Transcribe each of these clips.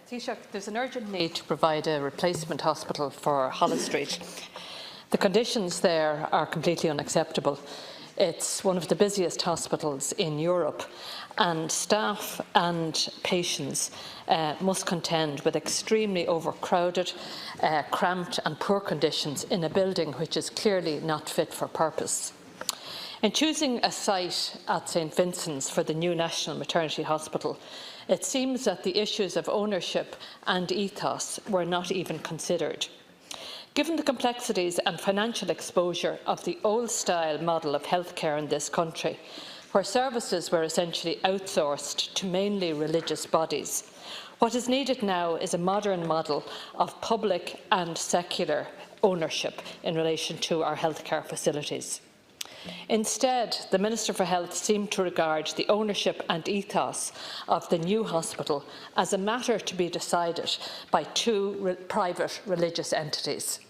Taoiseach, there's an urgent need to provide a replacement hospital for Holles Street. The conditions there are completely unacceptable. It's one of the busiest hospitals in Europe, and staff and patients must contend with extremely overcrowded, cramped and poor conditions in a building which is clearly not fit for purpose. In choosing a site at St Vincent's for the new National Maternity Hospital, it seems that the issues of ownership and ethos were not even considered. Given the complexities and financial exposure of the old-style model of healthcare in this country, where services were essentially outsourced to mainly religious bodies, what is needed now is a modern model of public and secular ownership in relation to our healthcare facilities. Instead, the Minister for Health seemed to regard the ownership and ethos of the new hospital as a matter to be decided by two private religious entities.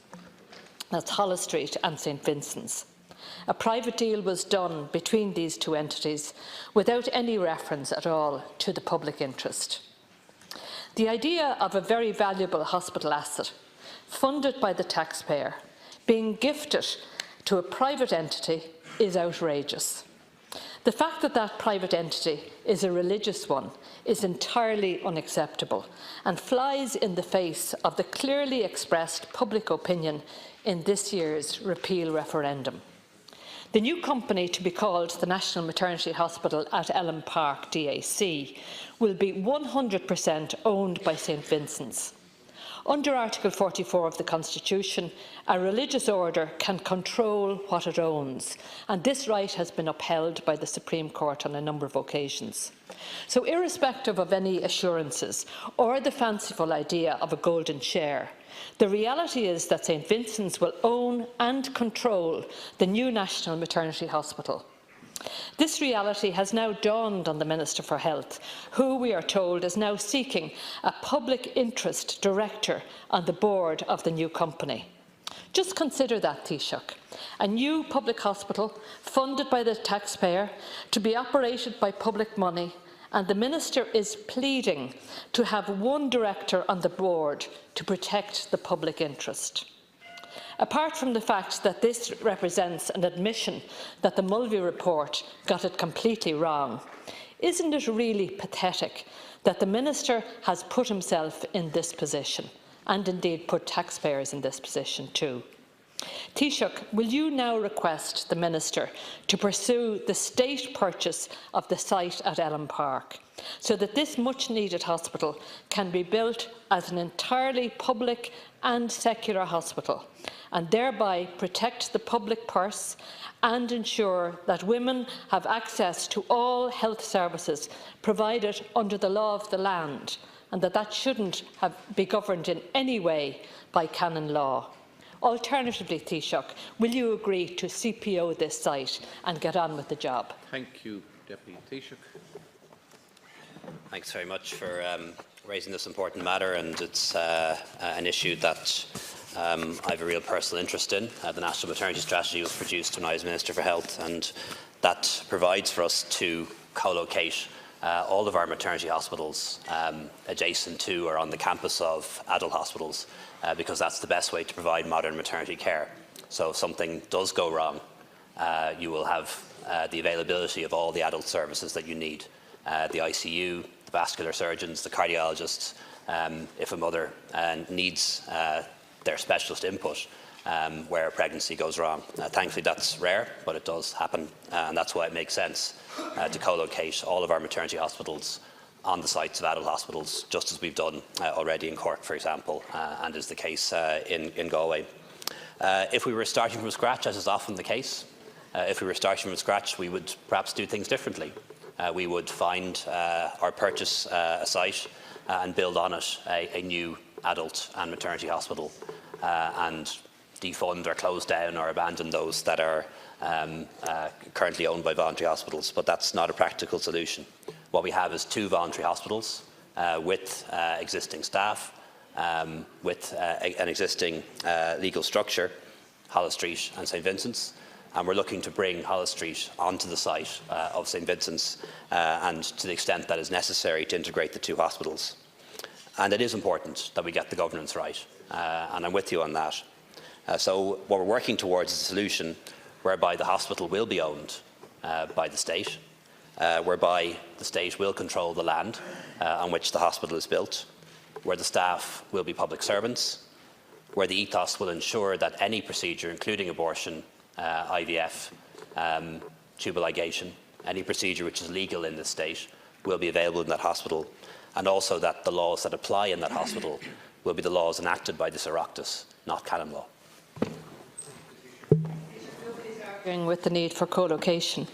That's Holles Street and St Vincent's. A private deal was done between these two entities without any reference at all to the public interest. The idea of a very valuable hospital asset, funded by the taxpayer, being gifted to a private entity is outrageous. The fact that that private entity is a religious one is entirely unacceptable and flies in the face of the clearly expressed public opinion in this year's repeal referendum. The new company, to be called the National Maternity Hospital at Ellen Park DAC, will be 100% owned by St Vincent's. Under Article 44 of the Constitution, a religious order can control what it owns, and this right has been upheld by the Supreme Court on a number of occasions. So, irrespective of any assurances or the fanciful idea of a golden share, the reality is that St Vincent's will own and control the new National Maternity Hospital. This reality has now dawned on the Minister for Health, who, we are told, is now seeking a public interest director on the board of the new company. Just consider that, Taoiseach. A new public hospital, funded by the taxpayer, to be operated by public money, and the Minister is pleading to have one director on the board to protect the public interest. Apart from the fact that this represents an admission that the Mulvey report got it completely wrong, isn't it really pathetic that the Minister has put himself in this position, and indeed put taxpayers in this position too? Taoiseach, will you now request the Minister to pursue the state purchase of the site at Ellen Park, so that this much-needed hospital can be built as an entirely public and secular hospital, and thereby protect the public purse and ensure that women have access to all health services provided under the law of the land, and that shouldn't be governed in any way by canon law? Alternatively, Taoiseach, will you agree to CPO this site and get on with the job? Thank you, Deputy Taoiseach. Thanks very much for raising this important matter, and it's an issue that I have a real personal interest in. The National Maternity Strategy was produced when I was Minister for Health, and that provides for us to co-locate all of our maternity hospitals adjacent to or on the campus of adult hospitals, because that's the best way to provide modern maternity care. So if something does go wrong, you will have the availability of all the adult services that you need. The ICU, the vascular surgeons, the cardiologists, if a mother needs their specialist input where a pregnancy goes wrong. Thankfully that's rare, but it does happen, and that's why it makes sense to co-locate all of our maternity hospitals on the sites of adult hospitals, just as we've done already in Cork, for example, and is the case in Galway. If we were starting from scratch, as is often the case, if we were starting from scratch, we would perhaps do things differently. We would find or purchase a site and build on it a new adult and maternity hospital, and defund or close down or abandon those that are currently owned by voluntary hospitals, but that's not a practical solution. What we have is two voluntary hospitals with existing staff, with an existing legal structure, Holles Street and St Vincent's, and we're looking to bring Holles Street onto the site of St Vincent's, and to the extent that is necessary to integrate the two hospitals. And it is important that we get the governance right, and I'm with you on that. So what we're working towards is a solution whereby the hospital will be owned by the state, whereby the state will control the land on which the hospital is built, where the staff will be public servants, where the ethos will ensure that any procedure, including abortion, IVF, tubal ligation, any procedure which is legal in the state, will be available in that hospital, and also that the laws that apply in that hospital will be the laws enacted by this Oireachtas, not canon law. With the need for co-location.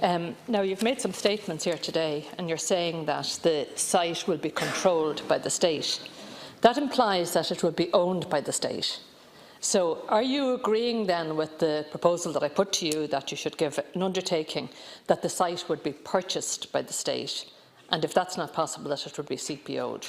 Now, you've made some statements here today, and you're saying that the site will be controlled by the state. That implies that it will be owned by the state. So are you agreeing then with the proposal that I put to you, that you should give an undertaking that the site would be purchased by the state, and if that's not possible, that it would be CPO'd?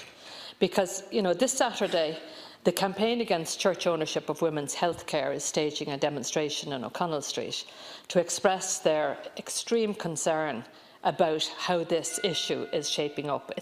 Because, you know, this Saturday, the campaign against church ownership of women's health care is staging a demonstration in O'Connell Street to express their extreme concern about how this issue is shaping up.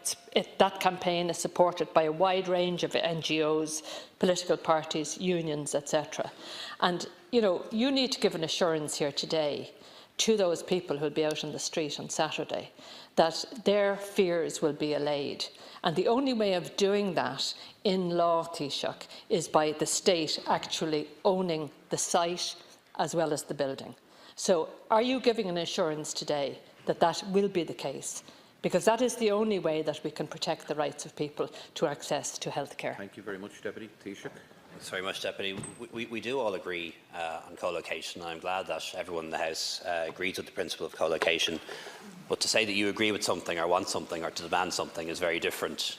That campaign is supported by a wide range of NGOs, political parties, unions, etc. And you need to give an assurance here today to those people who will be out on the street on Saturday that their fears will be allayed. And the only way of doing that in law, Taoiseach, is by the state actually owning the site as well as the building. So are you giving an assurance today that that will be the case? Because that is the only way that we can protect the rights of people to access to healthcare. Thank you very much, Deputy. Taoiseach. Thanks very much, Deputy. We do all agree on co-location. I'm glad that everyone in the House agrees with the principle of co-location. But to say that you agree with something or want something or to demand something is very different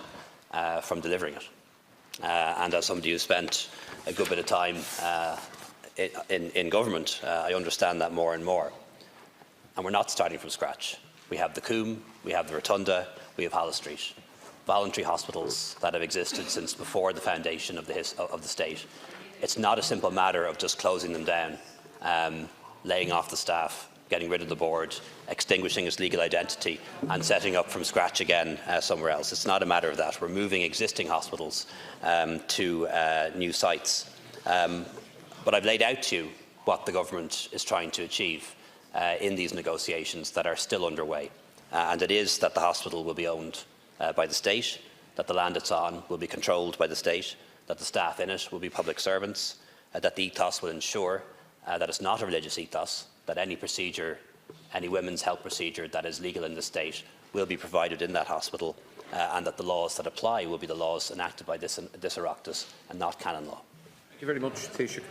from delivering it. And as somebody who spent a good bit of time in government, I understand that more and more. And we're not starting from scratch. We have the Coombe, we have the Rotunda, we have Holles Street. Voluntary hospitals that have existed since before the foundation of the state. It's not a simple matter of just closing them down, laying off the staff, getting rid of the board, extinguishing its legal identity and setting up from scratch again somewhere else. It's not a matter of that. We're moving existing hospitals to new sites. But I've laid out to you what the government is trying to achieve in these negotiations that are still underway. And it is that the hospital will be owned by the state, that the land it's on will be controlled by the state, that the staff in it will be public servants, that the ethos will ensure that it's not a religious ethos, that any procedure, any women's health procedure that is legal in the state will be provided in that hospital, and that the laws that apply will be the laws enacted by this Oireachtas and not canon law. Thank you very much, Taoiseach.